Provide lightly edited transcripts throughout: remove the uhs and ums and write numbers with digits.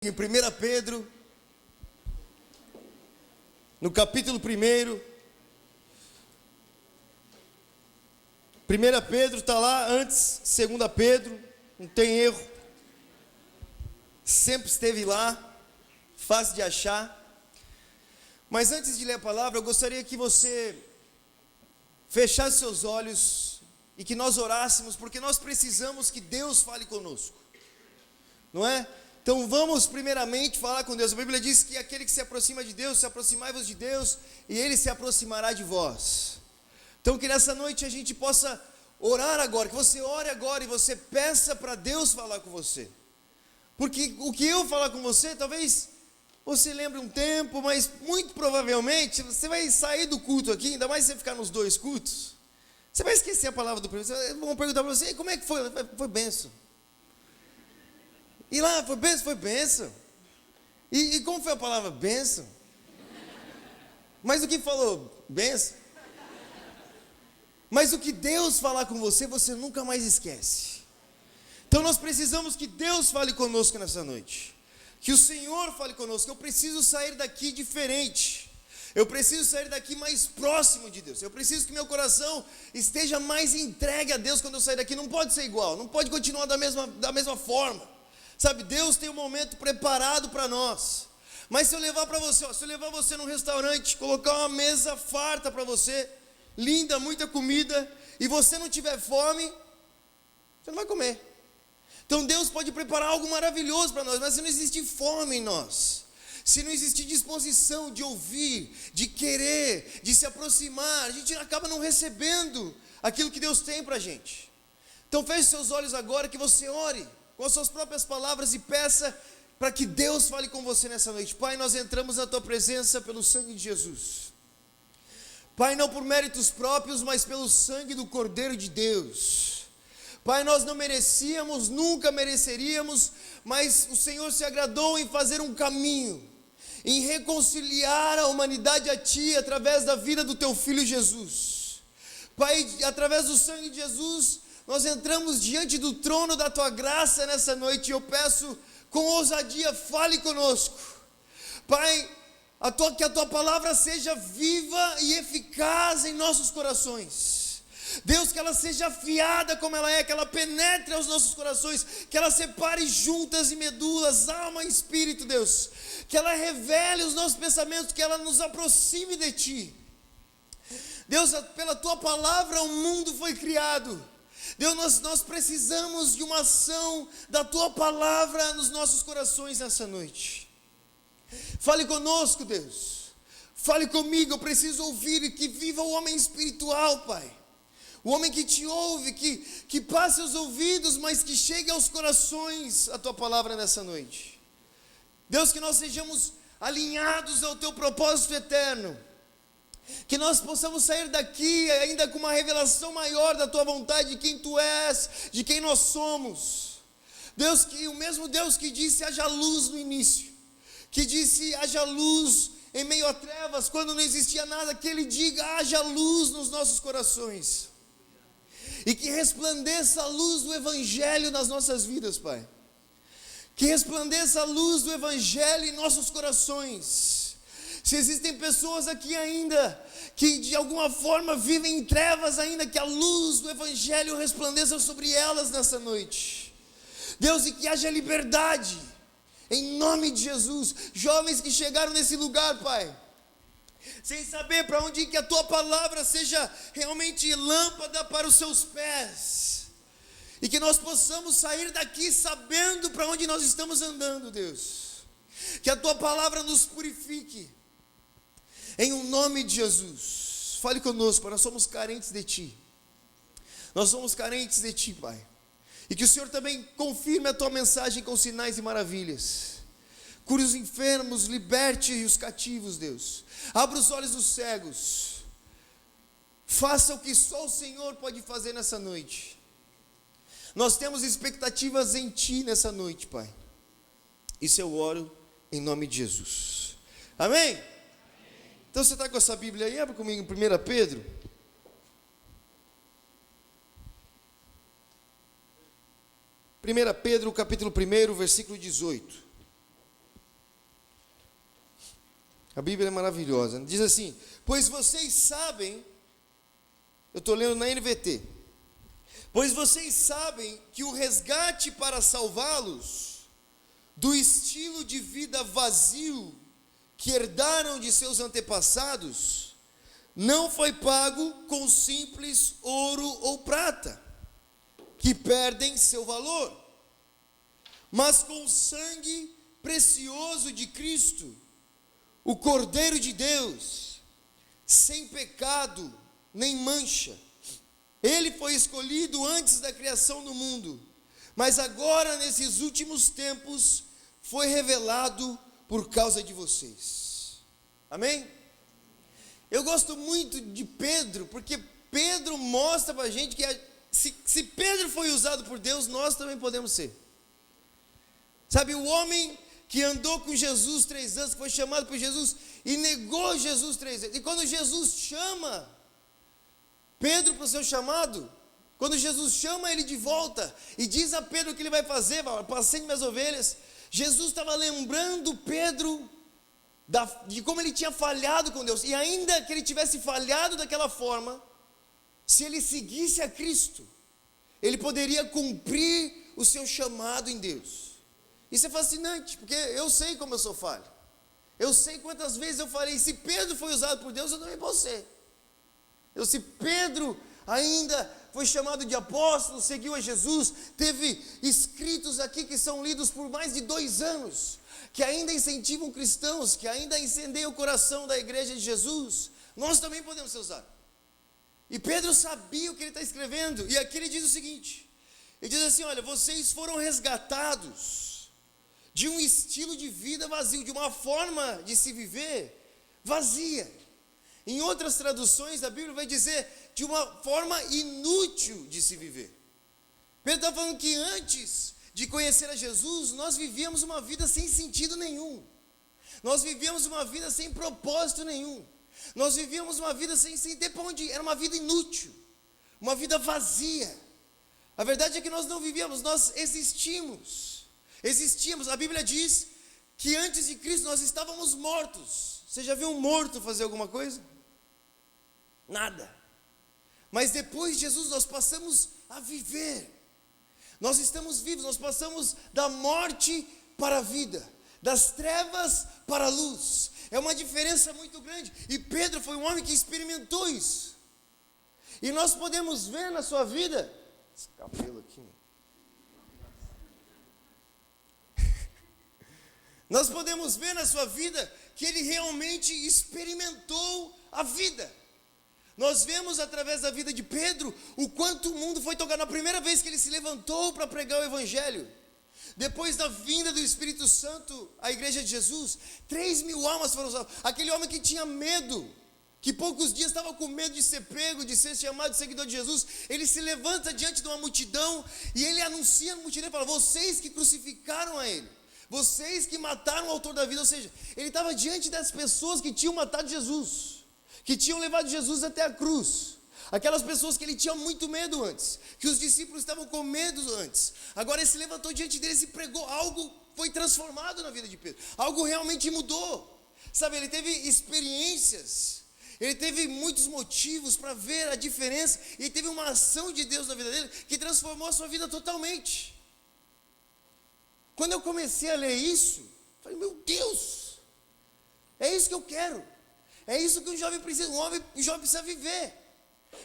Em 1 Pedro, no capítulo 1, 1 Pedro está lá antes, 2 Pedro, não tem erro, sempre esteve lá, fácil de achar. Mas antes de ler a palavra, eu gostaria que você fechasse seus olhos e que nós orássemos, porque nós precisamos que Deus fale conosco, não é? Então vamos primeiramente falar com Deus. A Bíblia diz que aquele que se aproxima de Deus, se aproximai-vos de Deus, e Ele se aproximará de vós. Então que nessa noite a gente possa orar agora, que você ore agora e você peça para Deus falar com você. Porque o que eu falar com você, talvez você lembre um tempo, mas muito provavelmente você vai sair do culto aqui, ainda mais se você ficar nos dois cultos, você vai esquecer a palavra do primeiro. Vão perguntar para você, como é que foi? Foi bênção. E lá, foi bênção? Foi bênção. E como foi a palavra bênção? Mas o que falou? Bênção. Mas o que Deus falar com você, você nunca mais esquece. Então nós precisamos que Deus fale conosco nessa noite. Que o Senhor fale conosco. Eu preciso sair daqui diferente. Eu preciso sair daqui mais próximo de Deus. Eu preciso que meu coração esteja mais entregue a Deus quando eu sair daqui. Não pode ser igual, não pode continuar da mesma forma. Sabe, Deus tem um momento preparado para nós. Mas se eu levar para você, se eu levar você num restaurante, colocar uma mesa farta para você, linda, muita comida, e você não tiver fome, você não vai comer. Então Deus pode preparar algo maravilhoso para nós, mas se não existir fome em nós, se não existir disposição de ouvir, de querer, de se aproximar, a gente acaba não recebendo aquilo que Deus tem para a gente. Então feche seus olhos agora, que você ore com as suas próprias palavras e peça para que Deus fale com você nessa noite. Pai, nós entramos na Tua presença pelo sangue de Jesus. Pai, não por méritos próprios, mas pelo sangue do Cordeiro de Deus. Pai, nós não merecíamos, nunca mereceríamos, mas o Senhor se agradou em fazer um caminho, em reconciliar a humanidade a Ti, através da vida do Teu Filho Jesus. Pai, através do sangue de Jesus, nós entramos diante do trono da Tua graça nessa noite, e eu peço com ousadia, fale conosco. Pai, que a Tua palavra seja viva e eficaz em nossos corações. Deus, que ela seja afiada como ela é, que ela penetre aos nossos corações, que ela separe juntas e medulas, alma e espírito, Deus. Que ela revele os nossos pensamentos, que ela nos aproxime de Ti. Deus, pela Tua palavra o mundo foi criado. Deus, nós precisamos de uma ação da Tua palavra nos nossos corações nessa noite. Fale conosco, Deus. Fale comigo, eu preciso ouvir, que viva o homem espiritual, Pai. O homem que Te ouve, que passe os ouvidos, mas que chegue aos corações a Tua palavra nessa noite. Deus, que nós sejamos alinhados ao Teu propósito eterno. Que nós possamos sair daqui ainda com uma revelação maior da Tua vontade, de quem Tu és, de quem nós somos. Deus, que o mesmo Deus que disse haja luz no início, que disse haja luz em meio a trevas, quando não existia nada, que Ele diga haja luz nos nossos corações. E que resplandeça a luz do Evangelho nas nossas vidas, Pai. Que resplandeça a luz do Evangelho em nossos corações. Se existem pessoas aqui ainda que de alguma forma vivem em trevas ainda, que a luz do Evangelho resplandeça sobre elas nessa noite. Deus, e que haja liberdade, em nome de Jesus. Jovens que chegaram nesse lugar, Pai, sem saber para onde ir, que a Tua palavra seja realmente lâmpada para os seus pés. E que nós possamos sair daqui sabendo para onde nós estamos andando, Deus. Que a Tua palavra nos purifique. Em o nome de Jesus, fale conosco, nós somos carentes de Ti. Nós somos carentes de Ti, Pai. E que o Senhor também confirme a Tua mensagem com sinais e maravilhas. Cure os enfermos, liberte os cativos, Deus. Abra os olhos dos cegos. Faça o que só o Senhor pode fazer nessa noite. Nós temos expectativas em Ti nessa noite, Pai. Isso eu oro em nome de Jesus. Amém? Então você está com essa Bíblia aí? Abre comigo em 1 Pedro. 1 Pedro, capítulo 1, versículo 18. A Bíblia é maravilhosa. Diz assim: pois vocês sabem, eu estou lendo na NVT, pois vocês sabem que o resgate para salvá-los do estilo de vida vazio que herdaram de seus antepassados, não foi pago com simples ouro ou prata, que perdem seu valor, mas com o sangue precioso de Cristo, o Cordeiro de Deus, sem pecado nem mancha. Ele foi escolhido antes da criação do mundo, mas agora nesses últimos tempos foi revelado por causa de vocês. Amém? Eu gosto muito de Pedro, porque Pedro mostra para a gente que se Pedro foi usado por Deus, nós também podemos ser. Sabe, o homem que andou com Jesus 3 anos, que foi chamado por Jesus e negou Jesus 3 vezes. E quando Jesus chama Pedro para o seu chamado, quando Jesus chama ele de volta e diz a Pedro o que ele vai fazer: apacente minhas ovelhas. Jesus estava lembrando Pedro de como ele tinha falhado com Deus, e ainda que ele tivesse falhado daquela forma, se ele seguisse a Cristo, ele poderia cumprir o seu chamado em Deus. Isso é fascinante, porque eu sei como eu sou falho, eu sei quantas vezes eu falei: se Pedro foi usado por Deus, eu também posso ser. Se Pedro ainda foi chamado de apóstolo, seguiu a Jesus, teve escritos aqui que são lidos por mais de 2 anos, que ainda incentivam cristãos, que ainda incendeiam o coração da igreja de Jesus, nós também podemos ser usados. E Pedro sabia o que ele está escrevendo, e aqui ele diz o seguinte, ele diz assim: olha, vocês foram resgatados de um estilo de vida vazio, de uma forma de se viver vazia. Em outras traduções a Bíblia vai dizer de uma forma inútil de se viver. Pedro está falando que antes de conhecer a Jesus, nós vivíamos uma vida sem sentido nenhum, nós vivíamos uma vida sem propósito nenhum, nós vivíamos uma vida sem ter para onde ir, era uma vida inútil, uma vida vazia. A verdade é que nós não vivíamos, nós existíamos. A Bíblia diz que antes de Cristo nós estávamos mortos. Você já viu um morto fazer alguma coisa? Nada. Mas depois de Jesus nós passamos a viver. Nós estamos vivos, nós passamos da morte para a vida, das trevas para a luz. É uma diferença muito grande. E Pedro foi um homem que experimentou isso. E nós podemos ver na sua vida, esse cabelo aqui, nós podemos ver na sua vida que ele realmente experimentou a vida. Nós vemos através da vida de Pedro o quanto o mundo foi tocado. Na primeira vez que ele se levantou para pregar o Evangelho, depois da vinda do Espírito Santo à igreja de Jesus, 3.000 almas foram salvas. Aquele homem que tinha medo, que poucos dias estava com medo de ser pego, de ser chamado de seguidor de Jesus, ele se levanta diante de uma multidão e ele anuncia na multidão e fala: vocês que crucificaram a ele, vocês que mataram o autor da vida. Ou seja, ele estava diante das pessoas que tinham matado Jesus, que tinham levado Jesus até a cruz, aquelas pessoas que ele tinha muito medo antes, que os discípulos estavam com medo antes. Agora ele se levantou diante deles e pregou. Algo foi transformado na vida de Pedro, algo realmente mudou. Sabe, ele teve experiências, ele teve muitos motivos para ver a diferença, e teve uma ação de Deus na vida dele que transformou a sua vida totalmente. Quando eu comecei a ler isso, falei: meu Deus, é isso que eu quero, é isso que um jovem precisa. Um jovem precisa viver,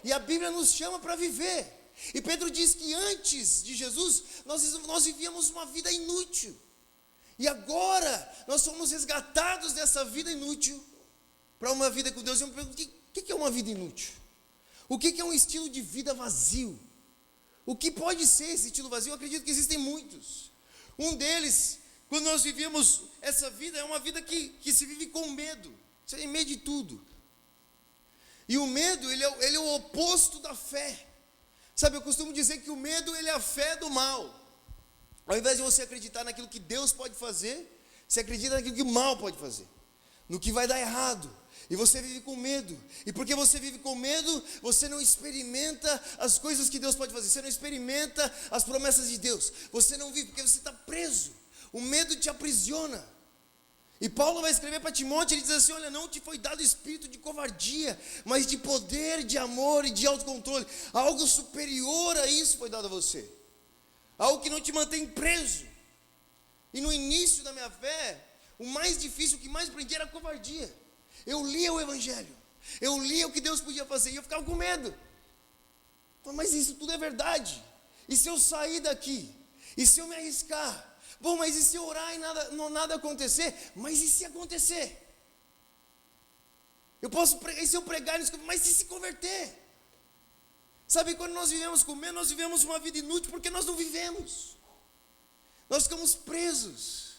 e a Bíblia nos chama para viver. E Pedro diz que antes de Jesus nós vivíamos uma vida inútil, e agora nós somos resgatados dessa vida inútil para uma vida com Deus. Eu me pergunto: o que é uma vida inútil? O que é um estilo de vida vazio? O que pode ser esse estilo vazio? Eu acredito que existem muitos. Um deles, quando nós vivemos essa vida, é uma vida que se vive com medo. Você tem medo de tudo. E o medo, ele é o oposto da fé. Sabe, eu costumo dizer que o medo, ele é a fé do mal. Ao invés de você acreditar naquilo que Deus pode fazer, você acredita naquilo que o mal pode fazer, no que vai dar errado. E você vive com medo. E porque você vive com medo, você não experimenta as coisas que Deus pode fazer. Você não experimenta as promessas de Deus. Você não vive porque você está preso. O medo te aprisiona. E Paulo vai escrever para Timóteo, ele diz assim: olha, não te foi dado espírito de covardia, mas de poder, de amor e de autocontrole. Algo superior a isso foi dado a você. Algo que não te mantém preso. E no início da minha fé, o mais difícil, o que mais prendia era a covardia. Eu lia o Evangelho, eu lia o que Deus podia fazer e eu ficava com medo. Mas isso tudo é verdade. E se eu sair daqui? E se eu me arriscar? Bom, mas e se eu orar e nada acontecer? Mas e se acontecer? E se eu pregar, mas e se converter? Sabe, quando nós vivemos com medo, nós vivemos uma vida inútil porque nós não vivemos. Nós ficamos presos.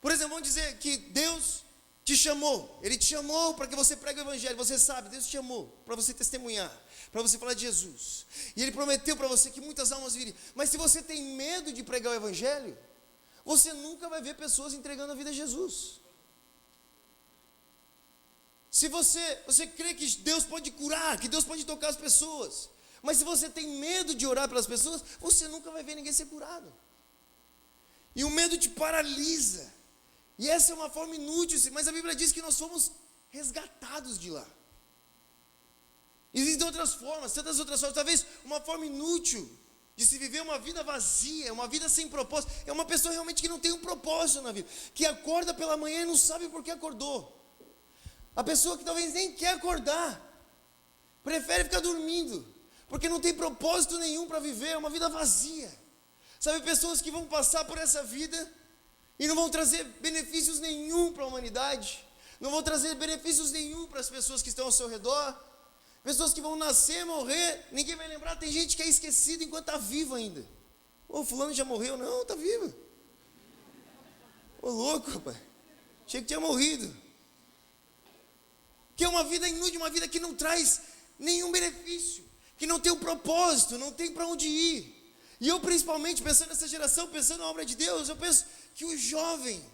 Por exemplo, vamos dizer que Deus te chamou. Ele te chamou para que você pregue o Evangelho. Você sabe, Deus te chamou para você testemunhar, para você falar de Jesus. E Ele prometeu para você que muitas almas viriam. Mas se você tem medo de pregar o Evangelho, você nunca vai ver pessoas entregando a vida a Jesus. Se você crê que Deus pode curar, que Deus pode tocar as pessoas, mas se você tem medo de orar pelas pessoas, você nunca vai ver ninguém ser curado. E o medo te paralisa. E essa é uma forma inútil, mas a Bíblia diz que nós somos resgatados de lá. Existem outras formas, tantas outras formas. Talvez uma forma inútil de se viver uma vida vazia, uma vida sem propósito, é uma pessoa realmente que não tem um propósito na vida, que acorda pela manhã e não sabe por que acordou. A pessoa que talvez nem quer acordar, prefere ficar dormindo, porque não tem propósito nenhum para viver, é uma vida vazia. Sabe, pessoas que vão passar por essa vida e não vão trazer benefícios nenhum para a humanidade, não vão trazer benefícios nenhum para as pessoas que estão ao seu redor. Pessoas que vão nascer, morrer, ninguém vai lembrar. Tem gente que é esquecida enquanto está vivo ainda. Ô, fulano já morreu? Não, está vivo. Ô, louco, rapaz. Achei que tinha morrido. Que é uma vida inútil, uma vida que não traz nenhum benefício, que não tem um propósito, não tem para onde ir. E eu, principalmente, pensando nessa geração, pensando na obra de Deus, eu penso que o jovem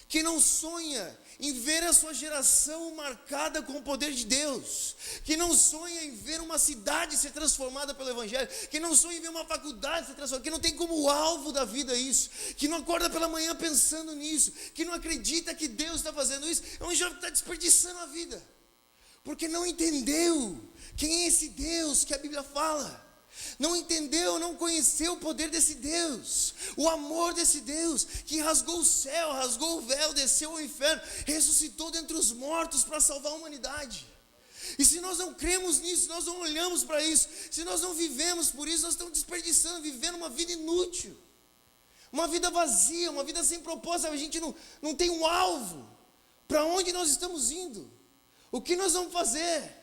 que não sonha em ver a sua geração marcada com o poder de Deus, que não sonha em ver uma cidade ser transformada pelo Evangelho, que não sonha em ver uma faculdade ser transformada, que não tem como alvo da vida isso, que não acorda pela manhã pensando nisso, que não acredita que Deus está fazendo isso, é um jovem que está desperdiçando a vida, porque não entendeu quem é esse Deus que a Bíblia fala. Não entendeu, não conheceu o poder desse Deus, o amor desse Deus, que rasgou o céu, rasgou o véu, desceu ao inferno, ressuscitou dentre os mortos para salvar a humanidade. E se nós não cremos nisso, se nós não olhamos para isso, se nós não vivemos por isso, nós estamos desperdiçando, vivendo uma vida inútil, uma vida vazia, uma vida sem propósito. A gente não tem um alvo, para onde nós estamos indo, o que nós vamos fazer.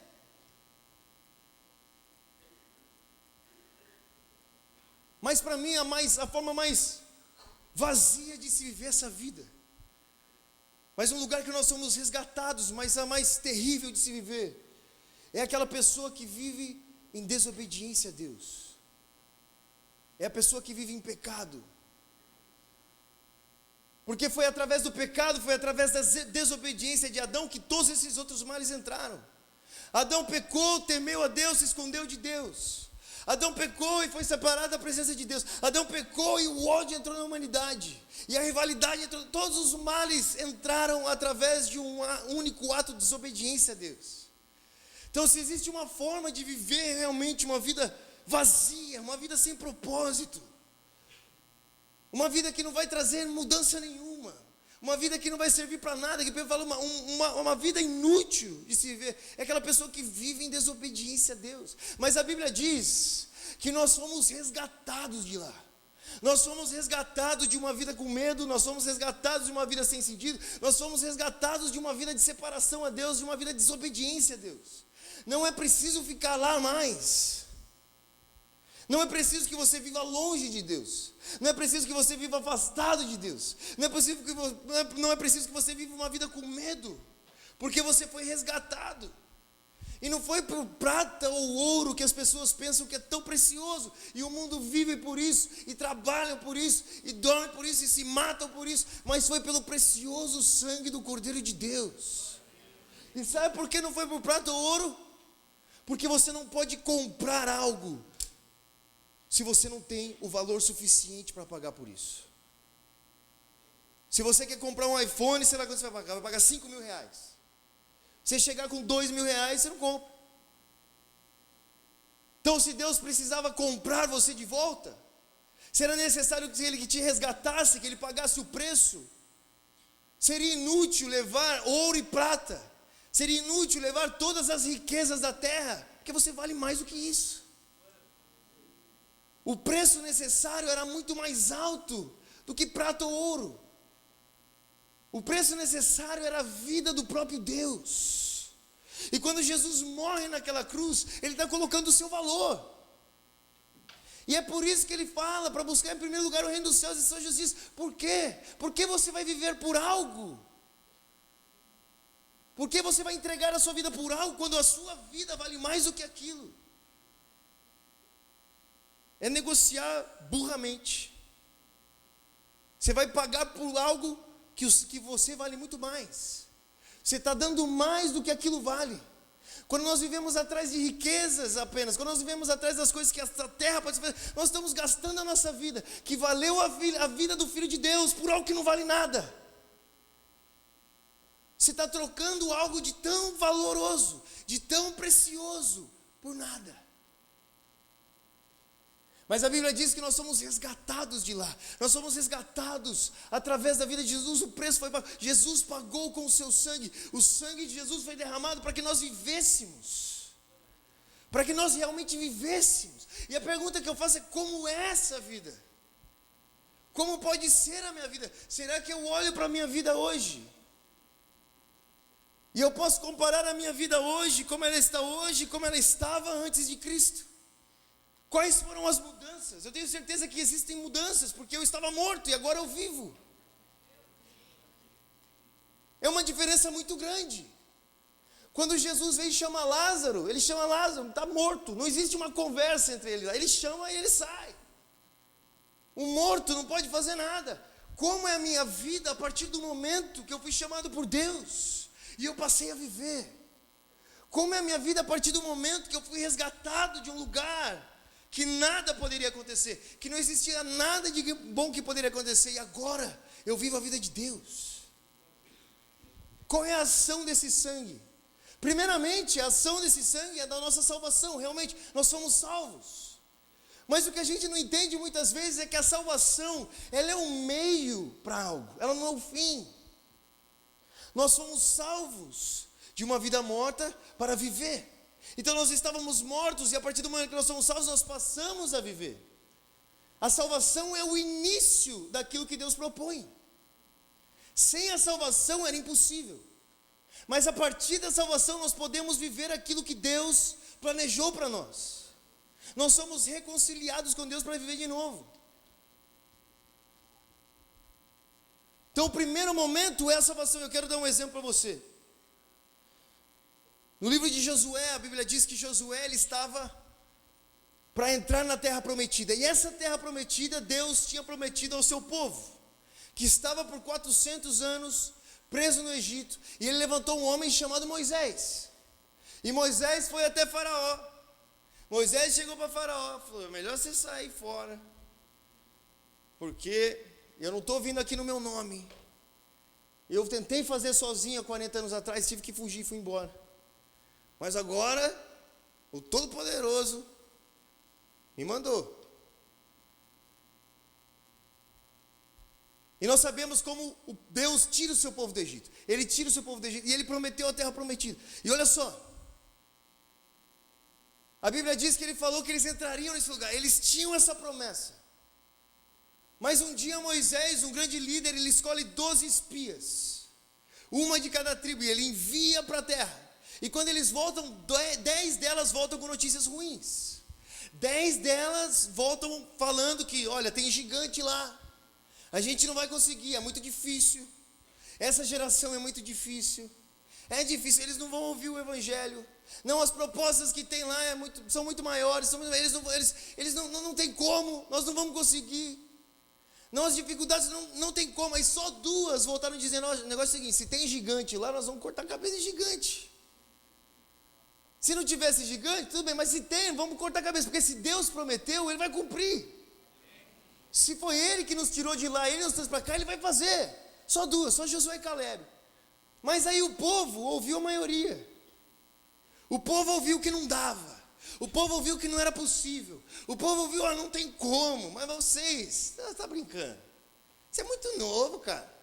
Mas para mim a forma mais vazia de se viver essa vida, mas um lugar que nós somos resgatados, mas a mais terrível de se viver, é aquela pessoa que vive em desobediência a Deus. É a pessoa que vive em pecado. Porque foi através do pecado, foi através da desobediência de Adão que todos esses outros males entraram. Adão pecou, temeu a Deus, se escondeu de Deus. Adão pecou e foi separado da presença de Deus. Adão pecou e o ódio entrou na humanidade. E a rivalidade entrou. Todos os males entraram através de um único ato de desobediência a Deus. Então, se existe uma forma de viver realmente uma vida vazia, uma vida sem propósito, uma vida que não vai trazer mudança nenhuma, uma vida que não vai servir para nada, que Pedro fala, uma vida inútil de se viver, é aquela pessoa que vive em desobediência a Deus. Mas a Bíblia diz que nós somos resgatados de lá. Nós somos resgatados de uma vida com medo, nós somos resgatados de uma vida sem sentido, nós somos resgatados de uma vida de separação a Deus, de uma vida de desobediência a Deus. Não é preciso ficar lá mais. Não é preciso que você viva longe de Deus. Não é preciso que você viva afastado de Deus. Não é preciso que você viva uma vida com medo, porque você foi resgatado. E não foi por prata ou ouro que as pessoas pensam que é tão precioso, e o mundo vive por isso, e trabalham por isso, e dormem por isso, e se matam por isso, mas foi pelo precioso sangue do Cordeiro de Deus. E sabe por que não foi por prata ou ouro? Porque você não pode comprar algo se você não tem o valor suficiente para pagar por isso. Se você quer comprar um iPhone, sei lá quanto você vai pagar? Vai pagar R$ 5.000. Você chegar com R$ 2.000, você não compra. Então, se Deus precisava comprar você de volta, será necessário que Ele te resgatasse, que Ele pagasse o preço. Seria inútil levar ouro e prata, seria inútil levar todas as riquezas da terra, porque você vale mais do que isso. O preço necessário era muito mais alto do que prata ou ouro. O preço necessário era a vida do próprio Deus. E quando Jesus morre naquela cruz, Ele está colocando o seu valor. E é por isso que Ele fala, para buscar em primeiro lugar o reino dos céus e sua justiça. Por quê? Porque você vai viver por algo? Por que você vai entregar a sua vida por algo, quando a sua vida vale mais do que aquilo? É negociar burramente. Você vai pagar por algo que você vale muito mais. Você está dando mais do que aquilo vale. Quando nós vivemos atrás de riquezas apenas, quando nós vivemos atrás das coisas que essa terra pode fazer, nós estamos gastando a nossa vida, que valeu a vida do Filho de Deus, por algo que não vale nada. Você está trocando algo de tão valoroso, de tão precioso, por nada. Mas a Bíblia diz que nós somos resgatados de lá. Nós somos resgatados através da vida de Jesus. O preço foi pago. Jesus pagou com o seu sangue. O sangue de Jesus foi derramado para que nós vivêssemos. Para que nós realmente vivêssemos. E a pergunta que eu faço é: como é essa vida? Como pode ser a minha vida? Será que eu olho para a minha vida hoje? E eu posso comparar a minha vida hoje, como ela está hoje, como ela estava antes de Cristo? Quais foram as mudanças? Eu tenho certeza que existem mudanças, porque eu estava morto e agora eu vivo. É uma diferença muito grande. Quando Jesus vem e chama Lázaro, Ele chama Lázaro, está morto. Não existe uma conversa entre eles. Ele chama e ele sai. O morto não pode fazer nada. Como é a minha vida a partir do momento que eu fui chamado por Deus e eu passei a viver? Como é a minha vida a partir do momento que eu fui resgatado de um lugar que nada poderia acontecer, que não existia nada de bom que poderia acontecer, e agora eu vivo a vida de Deus? Qual é a ação desse sangue? Primeiramente, a ação desse sangue é da nossa salvação. Realmente, nós somos salvos. Mas o que a gente não entende muitas vezes é que a salvação, ela é um meio para algo, ela não é o fim. Nós somos salvos de uma vida morta para viver. Então nós estávamos mortos, e a partir do momento que nós somos salvos, nós passamos a viver. A salvação é o início daquilo que Deus propõe. Sem a salvação era impossível. Mas a partir da salvação nós podemos viver aquilo que Deus planejou para nós. Nós somos reconciliados com Deus para viver de novo. Então o primeiro momento é a salvação. Eu quero dar um exemplo para você. No livro de Josué, a Bíblia diz que Josué ele estava para entrar na terra prometida. E essa terra prometida, Deus tinha prometido ao seu povo, que estava por 400 anos preso no Egito. E Ele levantou um homem chamado Moisés. E Moisés foi até Faraó. Moisés chegou para Faraó, falou: é melhor você sair fora, porque eu não estou vindo aqui no meu nome. Eu tentei fazer sozinho há 40 anos atrás, tive que fugir e fui embora. Mas agora, o Todo-Poderoso me mandou. E nós sabemos como Deus tira o seu povo do Egito. Ele tira o seu povo do Egito e Ele prometeu a terra prometida. E olha só, a Bíblia diz que Ele falou que eles entrariam nesse lugar. Eles tinham essa promessa. Mas um dia Moisés, um grande líder, ele escolhe 12 espias, uma de cada tribo, e ele envia para a terra. E quando eles voltam, 10 delas voltam com notícias ruins. 10 delas voltam falando que, olha, tem gigante lá, a gente não vai conseguir, é muito difícil, essa geração é muito difícil, eles não vão ouvir o Evangelho. Não, as propostas que tem lá são muito maiores, eles não tem como, nós não vamos conseguir. Não, as dificuldades não tem como. Aí só 2 voltaram dizendo: o negócio é o seguinte, se tem gigante lá, nós vamos cortar a cabeça de gigante. Se não tivesse gigante, tudo bem, mas se tem, vamos cortar a cabeça, porque se Deus prometeu, Ele vai cumprir. Se foi Ele que nos tirou de lá, Ele nos trouxe para cá, Ele vai fazer. Só duas, só Josué e Caleb. Mas aí o povo ouviu a maioria. O povo ouviu que não dava. O povo ouviu que não era possível. O povo ouviu, não tem como. Mas você está brincando. Você é muito novo, cara.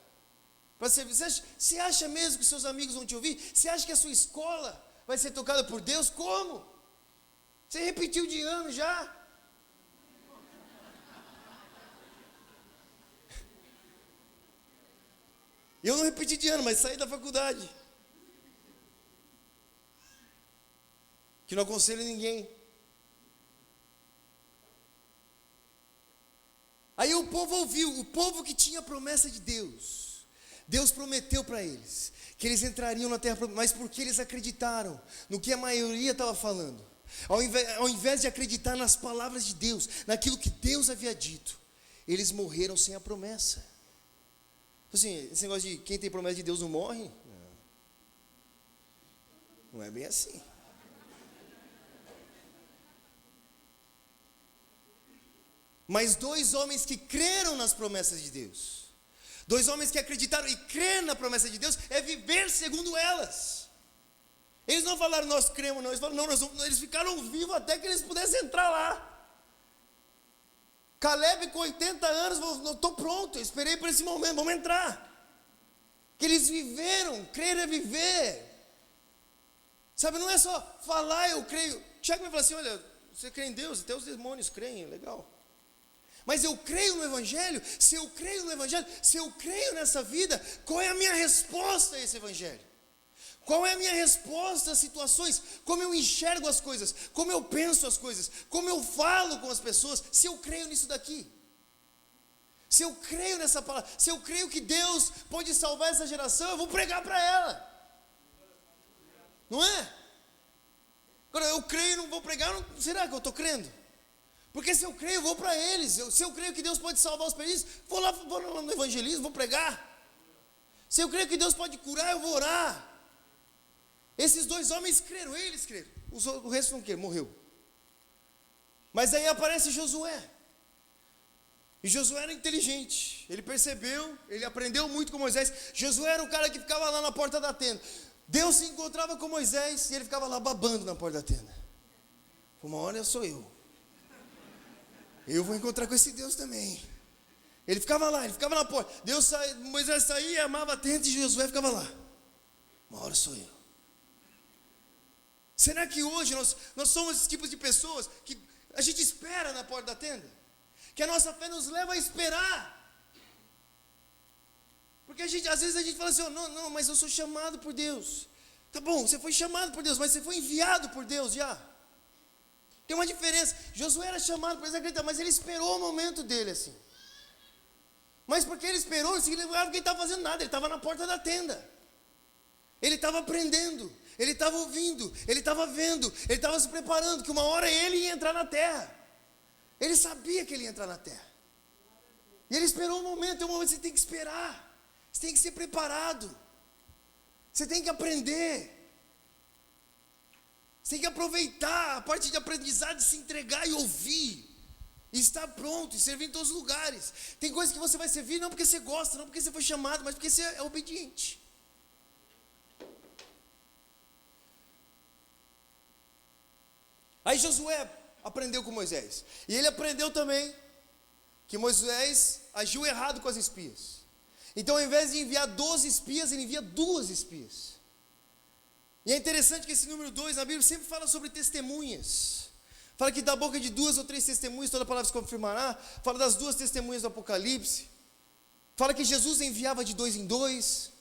Você acha mesmo que seus amigos vão te ouvir? Você acha que a sua escola vai ser tocada por Deus? Como? Você repetiu de ano já. Eu não repeti de ano, mas saí da faculdade. Que não aconselho ninguém. Aí o povo ouviu, o povo que tinha a promessa de Deus. Deus prometeu para eles que eles entrariam na terra, mas porque eles acreditaram no que a maioria estava falando. Ao invés de acreditar nas palavras de Deus, naquilo que Deus havia dito, eles morreram sem a promessa. Assim, esse negócio de quem tem promessa de Deus não morre, não é bem assim. Mas dois homens que creram nas promessas de Deus, dois homens que acreditaram e crer na promessa de Deus, é viver segundo elas. Eles não falaram, nós cremos, não. Eles falaram, não, eles ficaram vivos até que eles pudessem entrar lá. Caleb com 80 anos, falou, estou pronto, eu esperei por esse momento, vamos entrar. Que eles viveram, crer é viver. Sabe, não é só falar, eu creio. Tiago me falou assim, olha, você crê em Deus, até os demônios creem, legal. Mas eu creio no Evangelho. Se eu creio no Evangelho, se eu creio nessa vida, qual é a minha resposta a esse Evangelho? Qual é a minha resposta às situações? Como eu enxergo as coisas? Como eu penso as coisas? Como eu falo com as pessoas? Se eu creio nisso daqui, se eu creio nessa palavra, se eu creio que Deus pode salvar essa geração, eu vou pregar para ela. Não é? Agora eu creio e não vou pregar, será que eu estou crendo? Porque se eu creio, eu vou para eles. Se eu creio que Deus pode salvar os perdidos, vou lá no evangelismo, vou pregar. Se eu creio que Deus pode curar, eu vou orar. Esses dois homens creram, eles creram. O resto não quer, morreu. Mas aí aparece Josué. E Josué era inteligente. Ele percebeu, ele aprendeu muito com Moisés. Josué era o cara que ficava lá na porta da tenda. Deus se encontrava com Moisés e ele ficava lá babando na porta da tenda. Uma hora sou eu. Eu vou encontrar com esse Deus também. Ele ficava lá, ele ficava na porta. Moisés saía, amava a tenda e Josué ficava lá. Uma hora sou eu. Será que hoje nós somos esse tipo de pessoas que a gente espera na porta da tenda? Que a nossa fé nos leva a esperar. Porque às vezes a gente fala assim, não, mas eu sou chamado por Deus. Tá bom, você foi chamado por Deus, mas você foi enviado por Deus já. Tem uma diferença. Josué era chamado por acreditar, mas ele esperou o momento dele assim. Mas porque ele esperou, isso significava que ele estava fazendo nada, ele estava na porta da tenda. Ele estava aprendendo, ele estava ouvindo, ele estava vendo, ele estava se preparando, que uma hora ele ia entrar na terra. Ele sabia que ele ia entrar na terra. E ele esperou um momento, tem um momento que você tem que esperar. Você tem que ser preparado. Você tem que aprender. Você tem que aproveitar a parte de aprendizado, de se entregar e ouvir. E estar pronto, e servir em todos os lugares. Tem coisas que você vai servir não porque você gosta, não porque você foi chamado, mas porque você é obediente. Aí Josué aprendeu com Moisés. E ele aprendeu também que Moisés agiu errado com as espias. Então, ao invés de enviar 12 espias, ele envia 2 espias. E é interessante que esse número 2 na Bíblia sempre fala sobre testemunhas. Fala que da boca de 2 ou 3 testemunhas toda a palavra se confirmará. Fala das 2 testemunhas do Apocalipse. Fala que Jesus enviava de 2 em 2.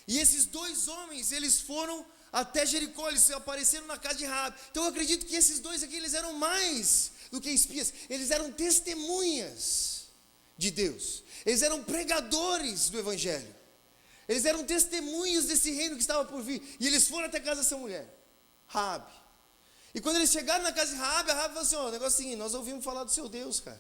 E esses 2 homens, eles foram até Jericó, eles apareceram na casa de Raabe. Então eu acredito que esses 2 aqui, eles eram mais do que espias. Eles eram testemunhas de Deus. Eles eram pregadores do Evangelho. Eles eram testemunhas desse reino que estava por vir. E eles foram até a casa dessa mulher, Raabe. E quando eles chegaram na casa de Raabe, a Raabe falou assim, o negócio é o seguinte, nós ouvimos falar do seu Deus, cara.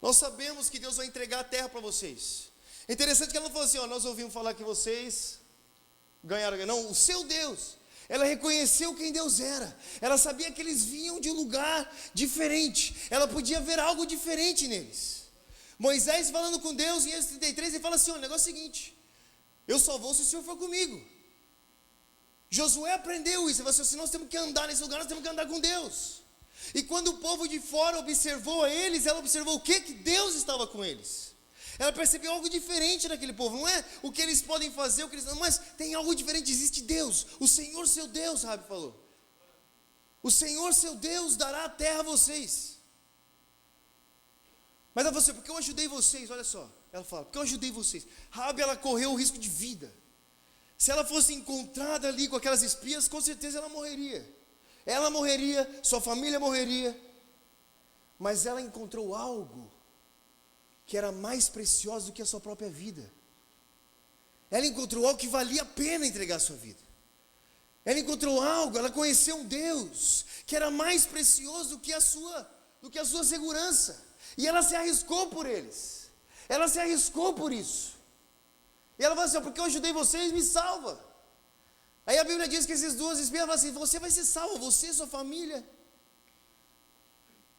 Nós sabemos que Deus vai entregar a terra para vocês. É interessante que ela não falou assim, nós ouvimos falar que vocês ganharam. Não, o seu Deus. Ela reconheceu quem Deus era. Ela sabia que eles vinham de um lugar diferente. Ela podia ver algo diferente neles. Moisés falando com Deus em Êxodo 33, ele fala assim: o negócio é o seguinte, eu só vou se o Senhor for comigo. Josué aprendeu isso, ele falou assim: nós temos que andar nesse lugar, nós temos que andar com Deus. E quando o povo de fora observou a eles, ela observou o quê? Que Deus estava com eles. Ela percebeu algo diferente naquele povo, não é o que eles podem fazer, o que eles não, mas tem algo diferente, existe Deus, o Senhor seu Deus, Rabi falou. O Senhor seu Deus dará a terra a vocês. Mas ela falou assim: porque eu ajudei vocês, olha só, ela fala, porque eu ajudei vocês. Rabi, ela correu o risco de vida. Se ela fosse encontrada ali com aquelas espias, com certeza ela morreria. Ela morreria, sua família morreria. Mas ela encontrou algo que era mais precioso do que a sua própria vida. Ela encontrou algo que valia a pena entregar a sua vida. Ela encontrou algo, ela conheceu um Deus que era mais precioso do que a sua segurança. E ela se arriscou por eles. Ela se arriscou por isso. E ela falou assim: porque eu ajudei vocês, me salva. Aí a Bíblia diz que esses duas espias falam assim: você vai ser salvo, você e sua família.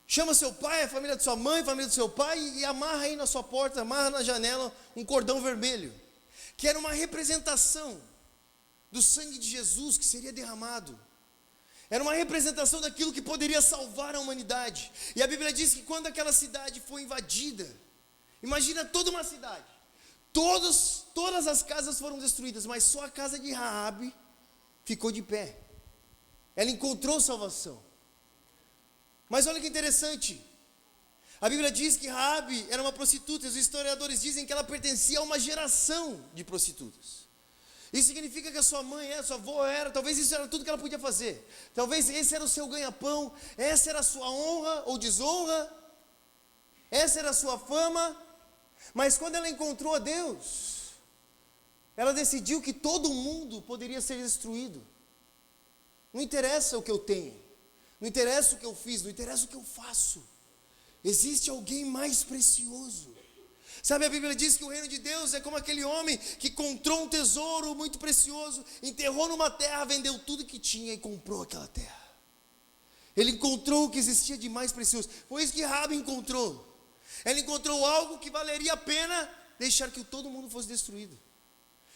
Chama seu pai, a família de sua mãe, a família do seu pai, e amarra aí na sua porta, amarra na janela um cordão vermelho, que era uma representação do sangue de Jesus que seria derramado. Era uma representação daquilo que poderia salvar a humanidade. E a Bíblia diz que quando aquela cidade foi invadida, imagina toda uma cidade, todas as casas foram destruídas, mas só a casa de Raabe ficou de pé. Ela encontrou salvação. Mas olha que interessante, a Bíblia diz que Raabe era uma prostituta. Os historiadores dizem que ela pertencia a uma geração de prostitutas. Isso significa que a sua mãe, a sua avó era, talvez isso era tudo que ela podia fazer. Talvez esse era o seu ganha-pão, essa era a sua honra ou desonra, essa era a sua fama. Mas quando ela encontrou a Deus, ela decidiu que todo mundo poderia ser destruído. Não interessa o que eu tenho, não interessa o que eu fiz, não interessa o que eu faço. Existe alguém mais precioso. Sabe, a Bíblia diz que o reino de Deus é como aquele homem que encontrou um tesouro muito precioso, enterrou numa terra, vendeu tudo que tinha e comprou aquela terra. Ele encontrou o que existia de mais precioso. Foi isso que Raabe encontrou. Ela encontrou algo que valeria a pena deixar que todo mundo fosse destruído,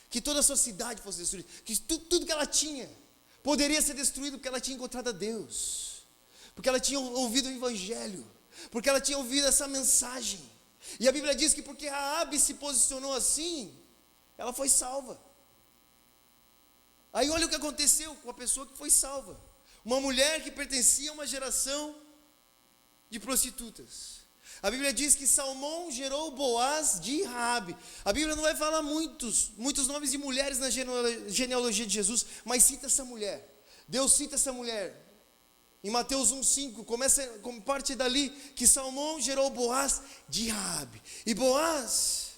que toda a sua cidade fosse destruída, que tudo que ela tinha poderia ser destruído, porque ela tinha encontrado a Deus, porque ela tinha ouvido o Evangelho, porque ela tinha ouvido essa mensagem. E a Bíblia diz que porque Raabe se posicionou assim, ela foi salva. Aí olha o que aconteceu com a pessoa que foi salva, uma mulher que pertencia a uma geração de prostitutas. A Bíblia diz que Salmão gerou Boaz de Raabe. A Bíblia não vai falar muitos nomes de mulheres na genealogia de Jesus, mas cita essa mulher. Deus cita essa mulher. Em Mateus 1,5, com parte dali, que Salmão gerou Boaz de Raabe. E Boaz,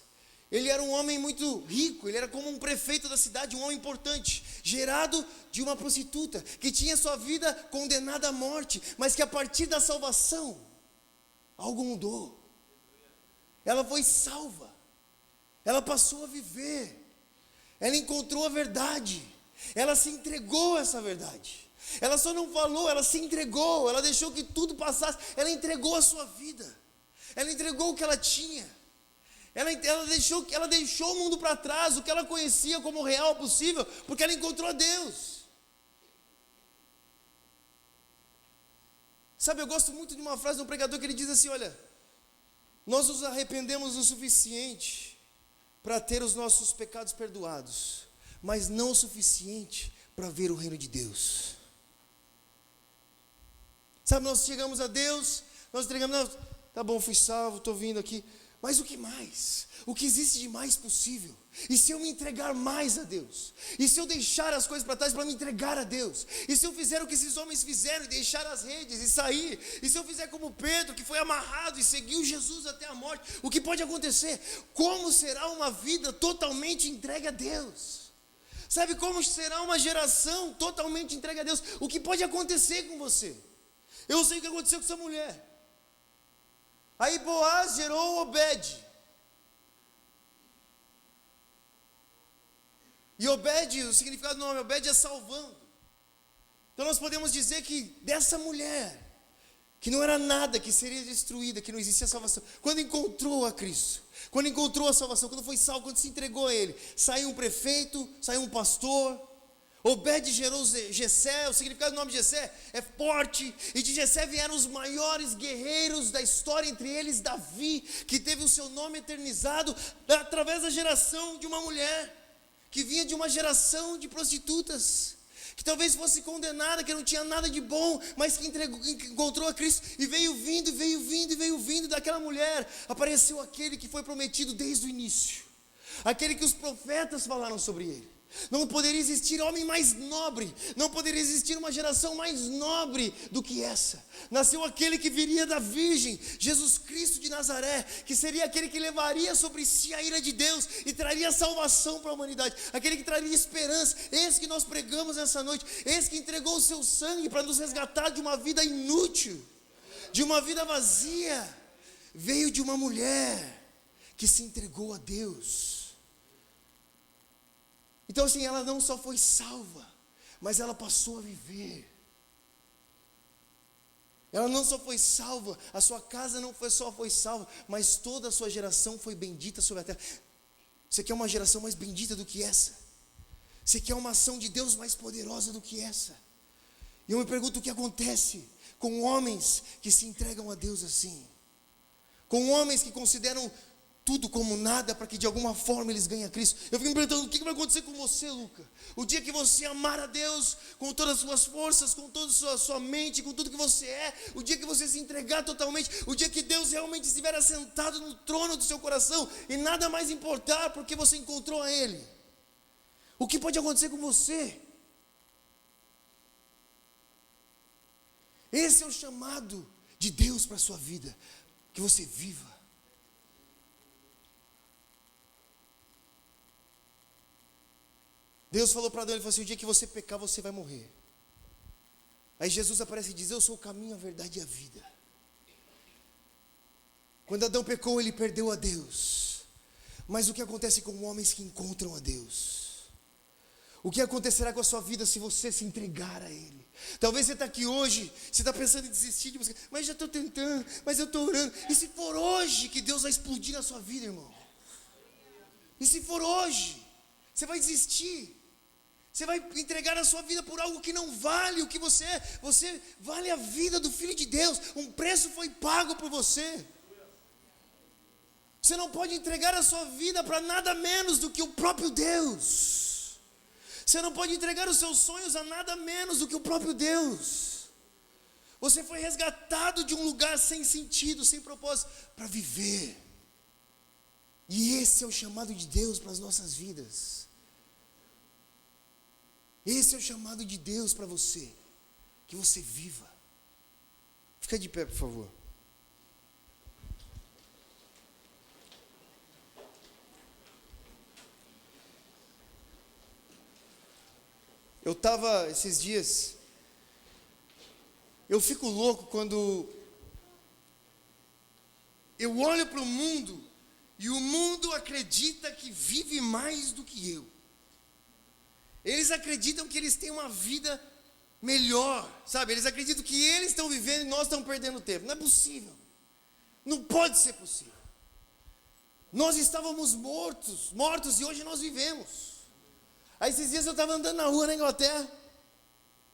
ele era um homem muito rico, ele era como um prefeito da cidade, um homem importante, gerado de uma prostituta, que tinha sua vida condenada à morte, mas que a partir da salvação, algo mudou. Ela foi salva, ela passou a viver, ela encontrou a verdade, ela se entregou a essa verdade. Ela só não falou, ela se entregou, ela deixou que tudo passasse, ela entregou a sua vida, ela entregou o que ela tinha, ela deixou o mundo para trás, o que ela conhecia como real, possível, porque ela encontrou a Deus. Sabe, eu gosto muito de uma frase de um pregador que ele diz assim: olha, nós nos arrependemos o suficiente para ter os nossos pecados perdoados, mas não o suficiente para ver o reino de Deus. Sabe, nós chegamos a Deus, nós entregamos, não, tá bom, fui salvo, estou vindo aqui, mas o que mais? O que existe de mais possível? E se eu me entregar mais a Deus? E se eu deixar as coisas para trás para me entregar a Deus? E se eu fizer o que esses homens fizeram, e deixar as redes e sair? E se eu fizer como Pedro, que foi amarrado e seguiu Jesus até a morte? O que pode acontecer? Como será uma vida totalmente entregue a Deus? Sabe, como será uma geração totalmente entregue a Deus? O que pode acontecer com você? Eu sei o que aconteceu com essa mulher. Aí Boaz gerou Obed. E Obed, o significado do nome Obed é salvando. Então nós podemos dizer que dessa mulher, que não era nada, que seria destruída, que não existia salvação. Quando encontrou a Cristo, quando encontrou a salvação, quando foi salvo, quando se entregou a Ele, saiu um prefeito, saiu um pastor. Obed gerou Jessé. O significado do nome de Jessé é forte, e de Jessé vieram os maiores guerreiros da história, entre eles Davi, que teve o seu nome eternizado através da geração de uma mulher, que vinha de uma geração de prostitutas, que talvez fosse condenada, que não tinha nada de bom, mas que encontrou a Cristo, e veio vindo, daquela mulher apareceu aquele que foi prometido desde o início, aquele que os profetas falaram sobre ele. Não poderia existir homem mais nobre, não poderia existir uma geração mais nobre do que essa. Nasceu aquele que viria da virgem, Jesus Cristo de Nazaré, que seria aquele que levaria sobre si a ira de Deus e traria salvação para a humanidade, aquele que traria esperança. Esse que nós pregamos nessa noite, esse que entregou o seu sangue para nos resgatar de uma vida inútil, de uma vida vazia, veio de uma mulher que se entregou a Deus. Então assim, ela não só foi salva, mas ela passou a viver. Ela não só foi salva, a sua casa não foi salva, mas toda a sua geração foi bendita sobre a terra. Você quer uma geração mais bendita do que essa? Você quer uma ação de Deus mais poderosa do que essa? E eu me pergunto o que acontece com homens que se entregam a Deus assim, com homens que consideram tudo como nada para que de alguma forma eles ganhem a Cristo. Eu fico me perguntando, o que vai acontecer com você, Luca? O dia que você amar a Deus com todas as suas forças, com toda a sua mente, com tudo que você é, o dia que você se entregar totalmente, o dia que Deus realmente estiver assentado no trono do seu coração e nada mais importar porque você encontrou a Ele, o que pode acontecer com você? Esse é o chamado de Deus para a sua vida, que você viva. Deus falou para Adão, ele falou assim, o dia que você pecar, você vai morrer. Aí Jesus aparece e diz, eu sou o caminho, a verdade e a vida. Quando Adão pecou, ele perdeu a Deus. Mas o que acontece com homens que encontram a Deus? O que acontecerá com a sua vida se você se entregar a Ele? Talvez você está aqui hoje, você está pensando em desistir de buscar, mas já estou tentando, mas eu estou orando. E se for hoje que Deus vai explodir na sua vida, irmão? E se for hoje, você vai desistir? Você vai entregar a sua vida por algo que não vale o que você é. Você vale a vida do Filho de Deus. Um preço foi pago por você. Você não pode entregar a sua vida para nada menos do que o próprio Deus. Você não pode entregar os seus sonhos a nada menos do que o próprio Deus. Você foi resgatado de um lugar sem sentido, sem propósito, para viver. E esse é o chamado de Deus para as nossas vidas. Esse é o chamado de Deus para você, que você viva. Fica de pé, por favor. Eu estava esses dias, eu fico louco quando eu olho para o mundo e o mundo acredita que vive mais do que eu. Eles acreditam que eles têm uma vida melhor, sabe? Eles acreditam que eles estão vivendo e nós estamos perdendo tempo. Não é possível. Não pode ser possível. Nós estávamos mortos e hoje nós vivemos. Aí esses dias eu estava andando na rua na Inglaterra,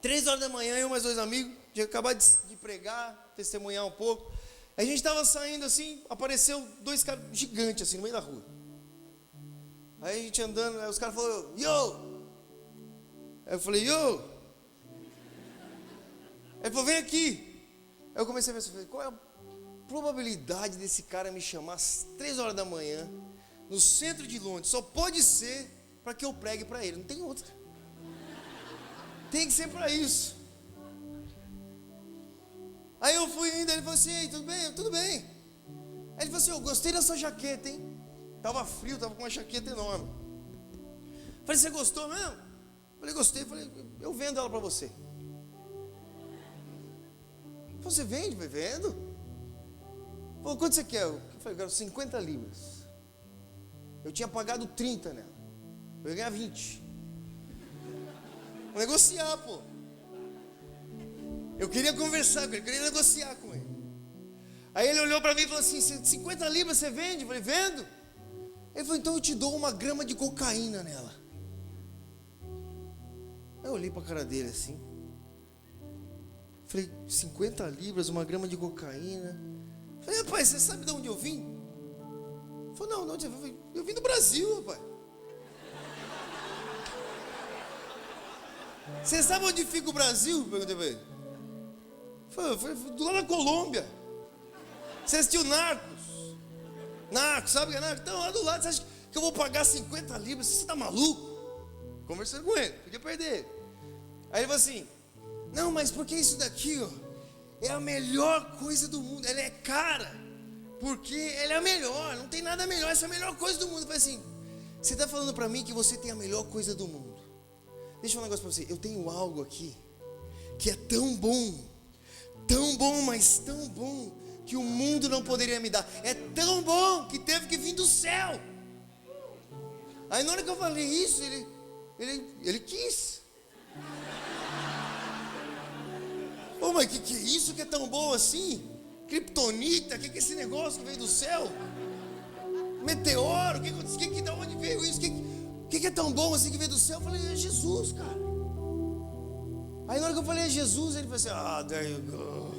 3 horas da manhã, eu e mais 2 amigos, tinha acabado de pregar, testemunhar um pouco. Aí a gente estava saindo assim, apareceu 2 caras gigantes assim no meio da rua. Aí a gente andando, aí os caras falaram, yo! Aí eu falei, yo! Aí ele falou, vem aqui. Aí eu comecei a pensar, qual é a probabilidade desse cara me chamar às 3 horas da manhã, no centro de Londres? Só pode ser para que eu pregue para ele, não tem outra. Tem que ser para isso. Aí eu fui indo, ele falou assim, ei, tudo bem? Tudo bem. Aí ele falou assim, eu gostei da sua jaqueta, hein? Tava frio, tava com uma jaqueta enorme. Falei, você gostou mesmo? Falei, gostei. Falei, eu vendo ela para você. Você vende? Vai vendo? Falei, quanto você quer? Eu falei, eu quero 50 libras. Eu tinha pagado 30 nela. Eu ia ganhar 20. Vou negociar, pô. Eu queria conversar com ele, queria negociar com ele. Aí ele olhou para mim e falou assim: 50 libras você vende? Eu falei: vendo. Ele falou: então eu te dou 1 grama de cocaína nela. Aí eu olhei para a cara dele assim. Falei: 50 libras, 1 grama de cocaína. Falei: rapaz, você sabe de onde eu vim? Ele falou: não, de onde eu vim? Eu vim do Brasil, rapaz. Você sabe onde fica o Brasil? Perguntei para ele. Foi do lado da Colômbia. Você assistiu Narcos? Narcos, sabe o que é Narcos? Então, lá do lado, você acha que eu vou pagar 50 libras? Você está maluco? Conversando com ele, podia perder ele. Aí ele falou assim: não, mas porque isso daqui, ó, é a melhor coisa do mundo. Ela é cara, porque ela é a melhor, não tem nada melhor, essa é a melhor coisa do mundo. Eu falei assim: você está falando para mim que você tem a melhor coisa do mundo? Deixa eu falar um negócio para você. Eu tenho algo aqui que é tão bom, mas tão bom, que o mundo não poderia me dar. É tão bom que teve que vir do céu. Aí na hora que eu falei isso, ele quis. Pô, mas que é isso que é tão bom assim? Kryptonita, que é esse negócio que veio do céu? Meteoro, da onde veio isso? Que é tão bom assim que veio do céu? Eu falei: é Jesus, cara. Aí na hora que eu falei: é Jesus, ele falou assim: there you go.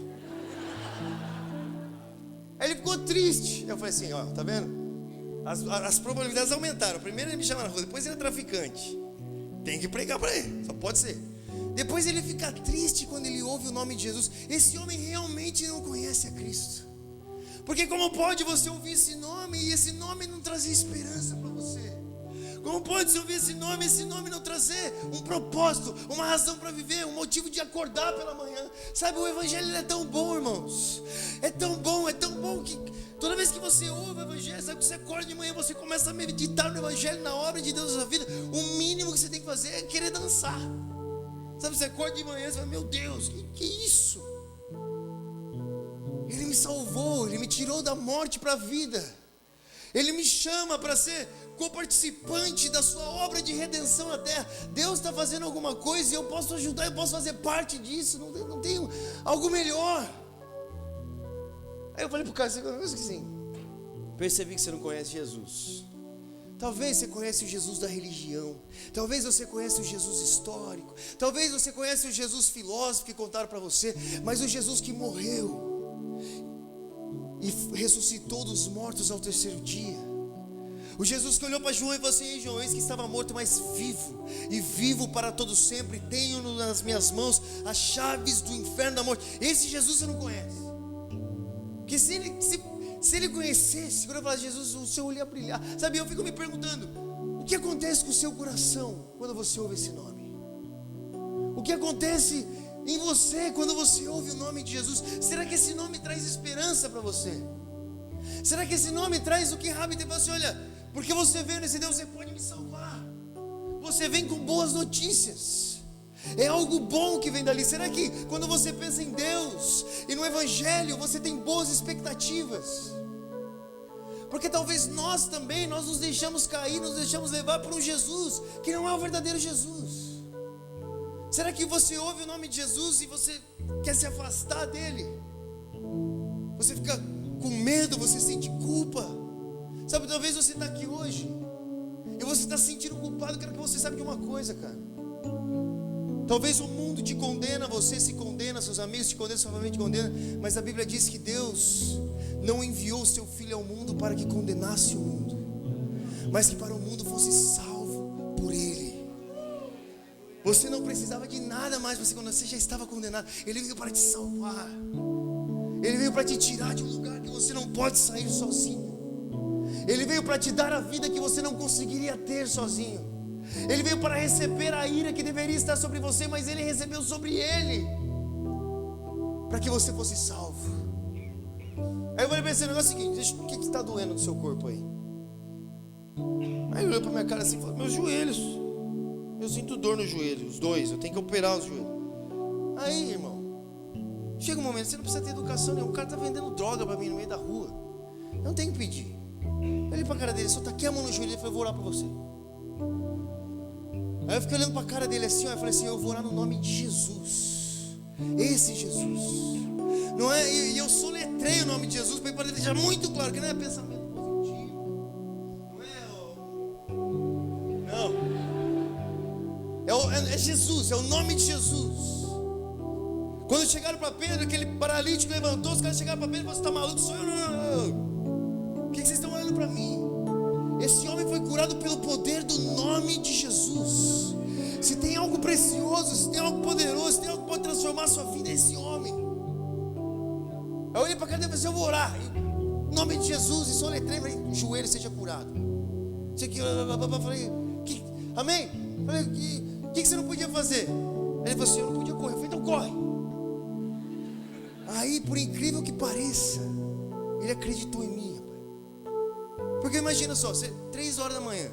Aí ele ficou triste. Eu falei assim: ó, tá vendo? As probabilidades aumentaram. Primeiro ele me chama na rua, depois ele é traficante. Tem que pregar para ele, só pode ser. Depois ele fica triste quando ele ouve o nome de Jesus. Esse homem realmente não conhece a Cristo. Porque como pode você ouvir esse nome e esse nome não trazer esperança para você? Como pode você ouvir esse nome não trazer um propósito, uma razão para viver, um motivo de acordar pela manhã? Sabe, o Evangelho é tão bom, irmãos. É tão bom que toda vez que você ouve o Evangelho, sabe que você acorda de manhã, você começa a meditar no Evangelho, na obra de Deus na sua vida. O mínimo que você tem que fazer é querer dançar. Sabe, você acorda de manhã e fala: meu Deus, que é isso? Ele me salvou, Ele me tirou da morte para a vida. Ele me chama para ser coparticipante da sua obra de redenção na terra. Deus está fazendo alguma coisa e eu posso ajudar, eu posso fazer parte disso. Não tenho algo melhor. Aí eu falei para o cara: assim, percebi que você não conhece Jesus. Talvez você conhece o Jesus da religião. Talvez você conhece o Jesus histórico. Talvez você conhece o Jesus filósofo que contaram para você. Mas o Jesus que morreu e ressuscitou dos mortos ao 3º dia. O Jesus que olhou para João e falou assim: João, eis que estava morto, mas vivo, e vivo para todo sempre. Tenho nas minhas mãos as chaves do inferno da morte. Esse Jesus você não conhece. Porque se ele conhecesse, quando eu falar Jesus, o seu olho ia brilhar. Sabe, eu fico me perguntando: o que acontece com o seu coração quando você ouve esse nome? O que acontece em você quando você ouve o nome de Jesus? Será que esse nome traz esperança para você? Será que esse nome traz o que Rabi tem para você? Olha, porque você veio nesse Deus, você pode me salvar. Você vem com boas notícias. É algo bom que vem dali. Será que quando você pensa em Deus e no Evangelho, você tem boas expectativas? Porque talvez nós também, nós nos deixamos cair, nos deixamos levar por um Jesus que não é o verdadeiro Jesus. Será que você ouve o nome de Jesus e você quer se afastar dele? Você fica com medo, você sente culpa. Sabe, talvez você está aqui hoje e você está se sentindo culpado. Quero que você saiba de uma coisa, cara. Talvez o mundo te condena, você se condena, seus amigos te condenam, sua família te condena. Mas a Bíblia diz que Deus não enviou o seu Filho ao mundo para que condenasse o mundo, mas que para o mundo fosse salvo por Ele. Você não precisava de nada mais, você já estava condenado. Ele veio para te salvar. Ele veio para te tirar de um lugar que você não pode sair sozinho. Ele veio para te dar a vida que você não conseguiria ter sozinho. Ele veio para receber a ira que deveria estar sobre você, mas Ele recebeu sobre Ele, para que você fosse salvo. Aí eu falei pensando, o negócio é o seguinte: o que está doendo no seu corpo aí? Aí ele olhou para minha cara assim e falou: meus joelhos. Eu sinto dor no joelho, os dois, eu tenho que operar os joelhos. Aí, irmão, chega um momento, você não precisa ter educação nenhuma. O cara está vendendo droga para mim no meio da rua. Eu não tenho que pedir. Eu olhei para a cara dele, só taquei a mão no joelho e falei: eu vou orar para você. Aí eu fiquei olhando para a cara dele assim, ó, eu falei assim: eu vou orar no nome de Jesus. Esse Jesus. Não é? E eu soletrei soletrei o nome de Jesus para deixar muito claro que não é pensamento positivo, é Jesus, é o nome de Jesus. Quando chegaram para Pedro, aquele paralítico levantou, os caras chegaram para Pedro e falaram: você está maluco? Sou eu, não. O que vocês estão olhando para mim? Esse homem foi curado pelo poder do nome de Jesus. Se tem algo precioso, se tem algo poderoso, se tem algo que pode transformar a sua vida, é esse homem. Eu olhei para cá e falei: eu vou orar em nome de Jesus, e soletrei, falei: joelho seja curado. Isso aqui, falei: amém? Falei: o que você não podia fazer? Ele falou assim: eu não podia correr. Eu falei: então corre. Aí, por incrível que pareça, ele acreditou em mim, rapaz. Porque imagina só, 3 horas da manhã,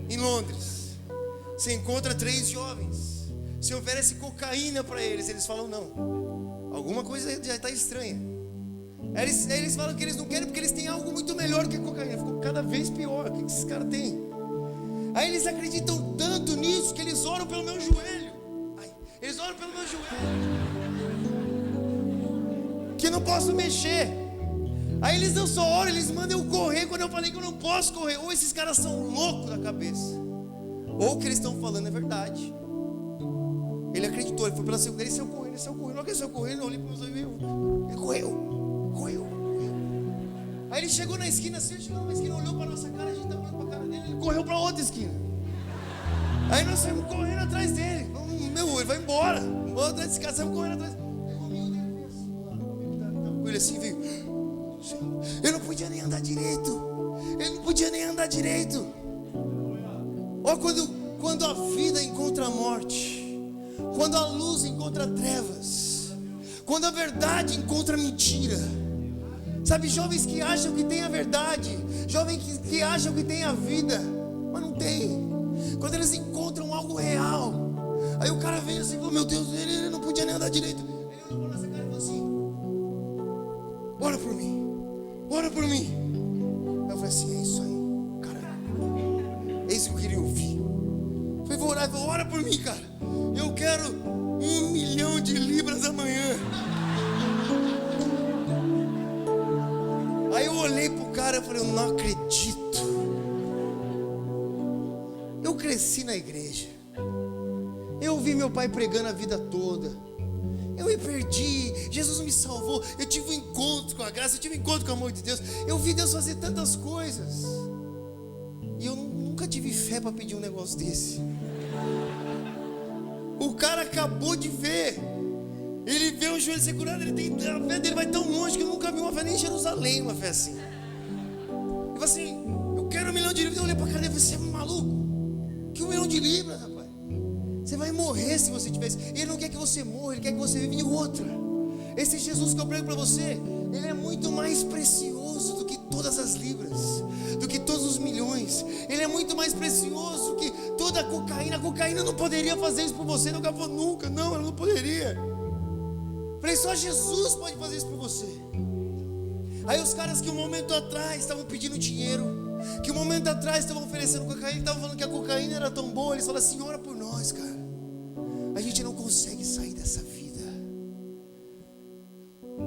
em Londres, você encontra 3 jovens, você oferece cocaína para eles, eles falam não. Alguma coisa já está estranha. Aí eles falam que eles não querem porque eles têm algo muito melhor que a cocaína. Ficou cada vez pior. O que esses caras têm? Aí eles acreditam tanto nisso que eles oram pelo meu joelho. Eles oram pelo meu joelho, que eu não posso mexer. Aí eles não só oram, eles mandam eu correr quando eu falei que eu não posso correr. Ou esses caras são loucos da cabeça, ou o que eles estão falando é verdade. Ele acreditou, ele foi pela segunda, ele saiu correndo. Logo que ele saiu correndo, eu olhei para meus amigos, ele correu. Aí ele chegou na esquina, assim, olhou para nossa cara, a gente estava olhando para a cara dele, ele correu para outra esquina. Aí nós saímos correndo atrás dele. Ele vai embora. Vamos atrás desse cara, saímos correndo atrás. Aí o amigo dele veio assim, o amigo que estava com ele assim, veio. Eu não podia nem andar direito. Olha quando a vida encontra a morte, quando a luz encontra trevas, quando a verdade encontra mentira. Sabe, jovens que acham que tem a verdade, jovens que acham que tem a vida, mas não tem. Quando eles encontram algo real, aí o cara vem assim e falou: meu Deus, ele não podia nem andar direito. Ele olhou para nossa cara e falou assim: ora por mim. Eu falei assim: é isso aí, caramba, é isso que eu queria ouvir. Eu falei: vou orar. Ele falou: ora por mim, cara, eu quero 1 milhão de libras amanhã. Aí eu olhei pro cara e falei: eu não acredito. Eu cresci na igreja, eu ouvi meu pai pregando a vida toda, eu me perdi, Jesus me salvou, eu tive um encontro com a graça, eu tive um encontro com o amor de Deus, eu vi Deus fazer tantas coisas, e eu nunca tive fé para pedir um negócio desse. O cara acabou de ver, ele vê o joelho ser curado, a fé dele vai tão longe que eu nunca vi uma fé nem em Jerusalém, uma fé assim. Ele falou assim: eu quero 1 milhão de libras. Eu olhei para a cara dele e falei: você é maluco? Que 1 milhão de libras, rapaz? Você vai morrer se você tivesse. Ele não quer que você morra, ele quer que você viva em outra. Esse Jesus que eu prego para você, ele é muito mais precioso do que todas as libras, do que todos os milhões. Ele é muito mais precioso do que toda a cocaína. A cocaína não poderia fazer isso por você. Nunca falou nunca, não, ela não poderia. Falei: só Jesus pode fazer isso por você. Aí os caras que um momento atrás estavam pedindo dinheiro, que um momento atrás estavam oferecendo cocaína, estavam falando que a cocaína era tão boa, eles falaram assim: ora por nós, cara, a gente não consegue sair dessa vida.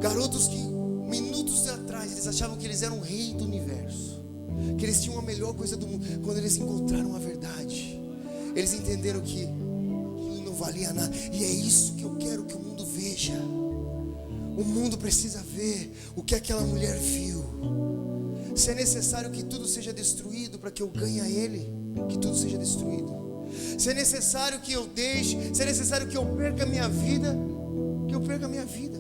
Garotos que minutos atrás eles achavam que eles eram o rei do universo, que eles tinham a melhor coisa do mundo. Quando eles encontraram a verdade, eles entenderam que não valia nada. E é isso que eu quero que o mundo veja. O mundo precisa ver o que aquela mulher viu. Se é necessário que tudo seja destruído para que eu ganhe a Ele, que tudo seja destruído. Se é necessário que eu deixe, se é necessário que eu perca a minha vida, que eu perca a minha vida.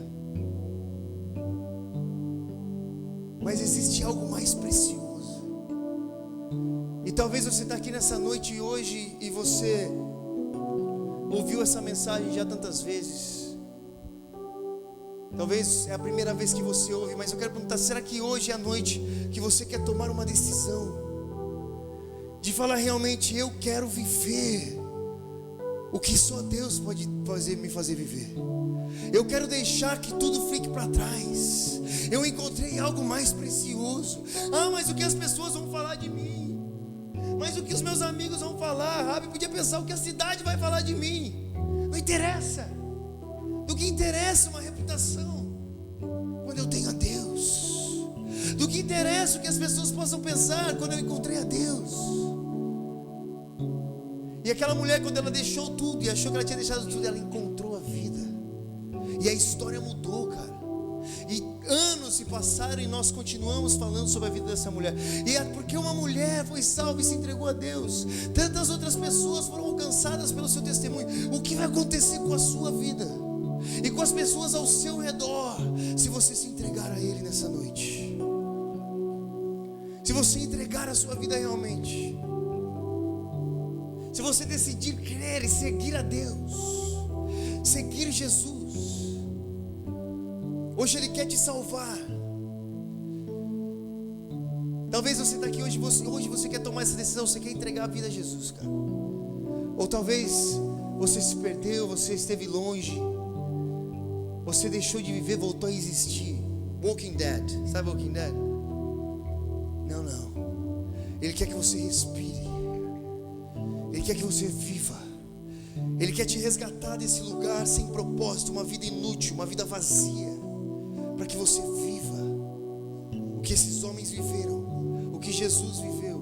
Mas existe algo mais precioso. E talvez você está aqui nessa noite e hoje, e você ouviu essa mensagem já tantas vezes. Talvez é a primeira vez que você ouve, mas eu quero perguntar: será que hoje é a noite que você quer tomar uma decisão de falar realmente: eu quero viver o que só Deus pode me fazer viver. Eu quero deixar que tudo fique para trás. Eu encontrei algo mais precioso. Mas o que as pessoas vão falar de mim? Mas o que os meus amigos vão falar? Rabi podia pensar o que a cidade vai falar de mim. Não interessa. Do que interessa uma reputação. quando eu tenho a Deus. Do que interessa o que as pessoas possam pensar quando eu encontrei a Deus. E aquela mulher, quando ela deixou tudo e achou que ela tinha deixado tudo, ela encontrou a vida. E a história mudou, cara. E anos se passaram e nós continuamos falando sobre a vida dessa mulher. E é porque uma mulher foi salva e se entregou a Deus. Tantas outras pessoas foram alcançadas pelo seu testemunho. O que vai acontecer com a sua vida e com as pessoas ao seu redor, se você se entregar a Ele nessa noite? Se você entregar a sua vida realmente, se você decidir crer e seguir a Deus, seguir Jesus, hoje Ele quer te salvar. Talvez você está aqui hoje você quer tomar essa decisão, você quer entregar a vida a Jesus, cara. Ou talvez você se perdeu, você esteve longe, você deixou de viver, voltou a existir. Walking Dead, sabe Walking Dead? Não. Ele quer que você respire. Ele quer que você viva. Ele quer te resgatar desse lugar sem propósito, uma vida inútil, uma vida vazia, para que você viva o que esses homens viveram, o que Jesus viveu,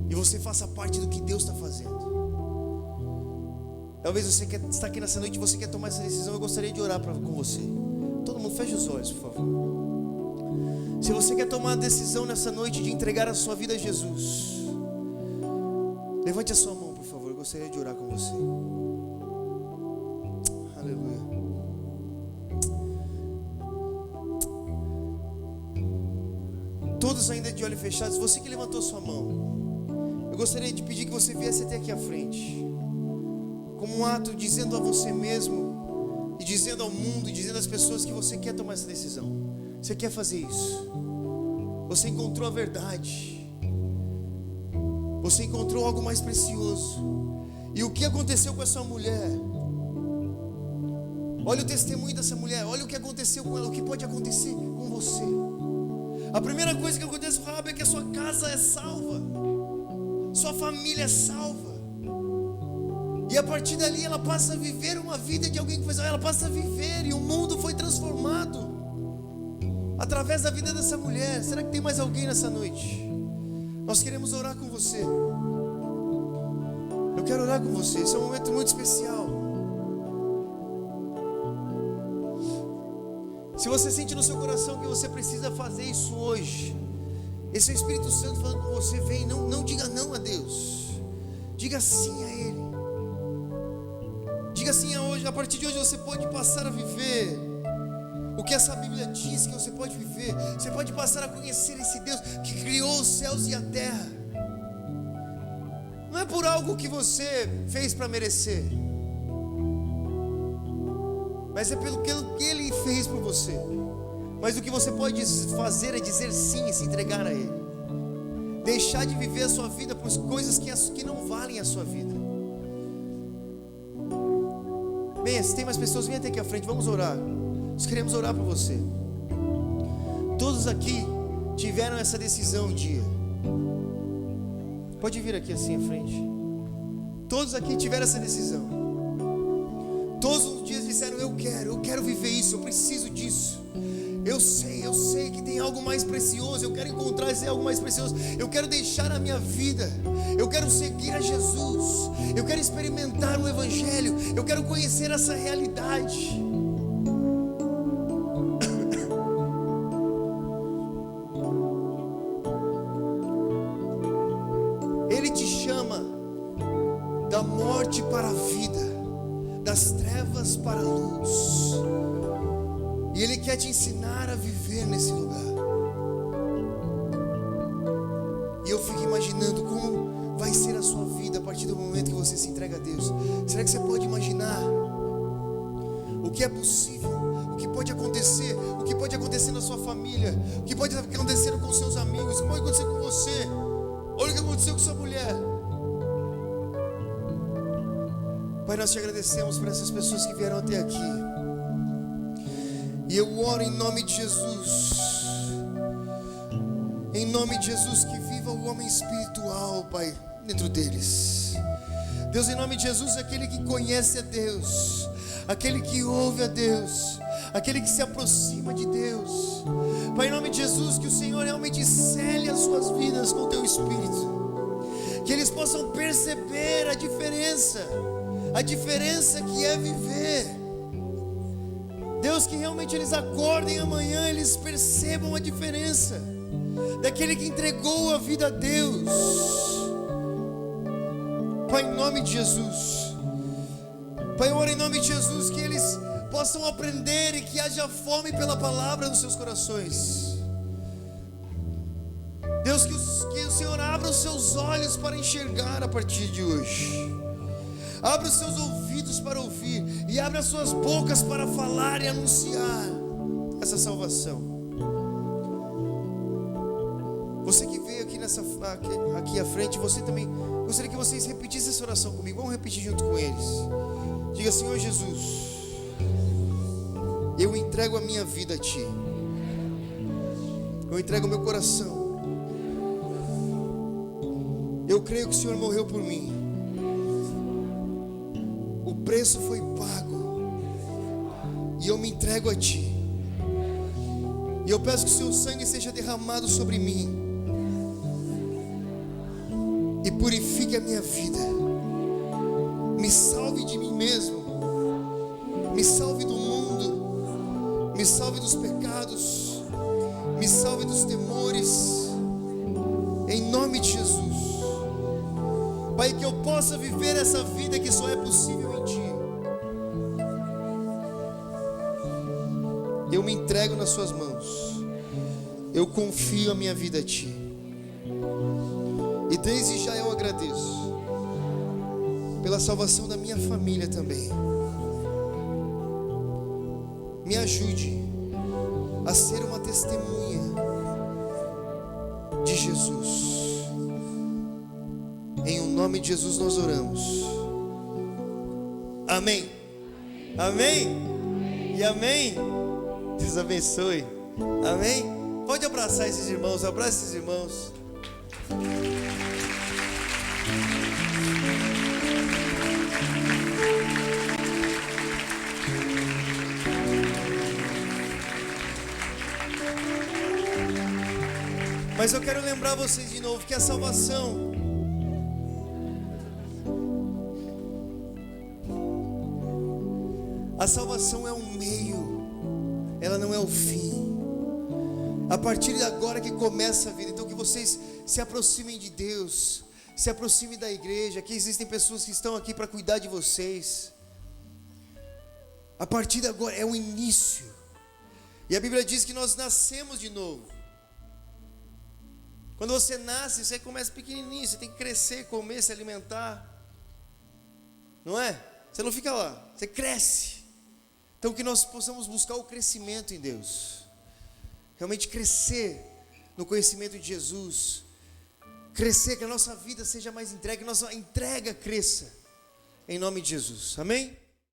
e você faça parte do que Deus está fazendo. Talvez você está aqui nessa noite e você quer tomar essa decisão. Eu gostaria de orar com você. Todo mundo feche os olhos, por favor. Se você quer tomar a decisão nessa noite de entregar a sua vida a Jesus, levante a sua mão, por favor. Eu gostaria de orar com você. Aleluia. Todos ainda de olhos fechados. Você que levantou sua mão, eu gostaria de pedir que você viesse até aqui à frente, como um ato dizendo a você mesmo, e dizendo ao mundo, e dizendo às pessoas que você quer tomar essa decisão. Você quer fazer isso. Você encontrou a verdade. Você encontrou algo mais precioso. E o que aconteceu com essa mulher? Olha o testemunho dessa mulher. Olha o que aconteceu com ela. O que pode acontecer com você. A primeira coisa que acontece com Raabe é que a sua casa é salva, sua família é salva. E a partir dali ela passa a viver uma vida de alguém que fez. Ela passa a viver e o mundo foi transformado através da vida dessa mulher. Será que tem mais alguém nessa noite? Nós queremos orar com você. Eu quero orar com você. Esse é um momento muito especial. Se você sente no seu coração que você precisa fazer isso hoje, esse é o Espírito Santo falando com você. Vem, não diga não a Deus, diga sim a Ele. Diga sim a hoje. A partir de hoje você pode passar a viver o que essa Bíblia diz que você pode viver. Você pode passar a conhecer esse Deus que criou os céus e a terra. Não é por algo que você fez para merecer, mas é pelo que Ele fez por você. Mas o que você pode fazer é dizer sim e se entregar a Ele. Deixar de viver a sua vida por coisas que não valem a sua vida. Bem, se tem mais pessoas, vem até aqui à frente, vamos orar. Nós queremos orar por você. Todos aqui tiveram essa decisão um dia. Pode vir aqui assim à frente. Todos aqui tiveram essa decisão. Todos os dias disseram: eu quero viver isso, eu preciso disso. Eu sei que tem algo mais precioso. Eu quero encontrar esse algo mais precioso. Eu quero deixar a minha vida. Eu quero seguir a Jesus. Eu quero experimentar o Evangelho. Eu quero conhecer essa realidade. Ele te chama da morte para a vida, das trevas para a luz. E Ele quer te ensinar a viver nesse lugar. E eu fico imaginando como vai ser a sua vida a partir do momento que você se entrega a Deus. Será que você pode imaginar o que é possível? O que pode acontecer? O que pode acontecer na sua família? O que pode acontecer com seus amigos? O que pode acontecer com você? Olha o que aconteceu com sua mulher. Pai, nós te agradecemos por essas pessoas que vieram até aqui. E eu oro em nome de Jesus. Em nome de Jesus, que viva o homem espiritual, Pai, dentro deles. Deus, em nome de Jesus, aquele que conhece a Deus, aquele que ouve a Deus, aquele que se aproxima de Deus. Pai, em nome de Jesus, que o Senhor realmente cele as suas vidas com o teu Espírito, que eles possam perceber a diferença que é viver. Deus, que realmente eles acordem amanhã, eles percebam a diferença daquele que entregou a vida a Deus. Pai, em nome de Jesus, Pai, eu oro em nome de Jesus que eles possam aprender e que haja fome pela palavra nos seus corações. Deus, que o Senhor abra os seus olhos para enxergar a partir de hoje, abra os seus ouvidos para ouvir e abra as suas bocas para falar e anunciar essa salvação. Você que veio aqui à frente, você também, gostaria que vocês repetissem essa oração comigo. Vamos repetir junto com eles. Diga: Senhor Jesus, eu entrego a minha vida a Ti, eu entrego o meu coração. Eu creio que o Senhor morreu por mim, o preço foi pago, e eu me entrego a Ti. E eu peço que o Seu sangue seja derramado sobre mim e purifique a minha vida. Me salve de mim mesmo, me salve do mundo, me salve dos pecados, me salve dos temores, em nome de Jesus. Pai, que eu possa viver essa vida que só é possível em Ti. Eu me entrego nas Suas mãos, eu confio a minha vida a Ti, e desde já eu agradeço pela salvação da minha família também. Me ajude a ser uma testemunha de Jesus. Em o nome de Jesus nós oramos. Amém. Amém. E amém. Deus abençoe. Amém. Pode abraçar esses irmãos. Abraça esses irmãos. Mas eu quero lembrar vocês de novo que a salvação é um meio, ela não é o fim. A partir de agora que começa a vida. Então que vocês se aproximem de Deus, se aproximem da igreja. Aqui existem pessoas que estão aqui para cuidar de vocês. A partir de agora é o início. E a Bíblia diz que nós nascemos de novo. Quando você nasce, você começa pequenininho, você tem que crescer, comer, se alimentar, não é? Você não fica lá, você cresce. Então que nós possamos buscar o crescimento em Deus, realmente crescer no conhecimento de Jesus, crescer, que a nossa vida seja mais entregue, que a nossa entrega cresça, em nome de Jesus, amém?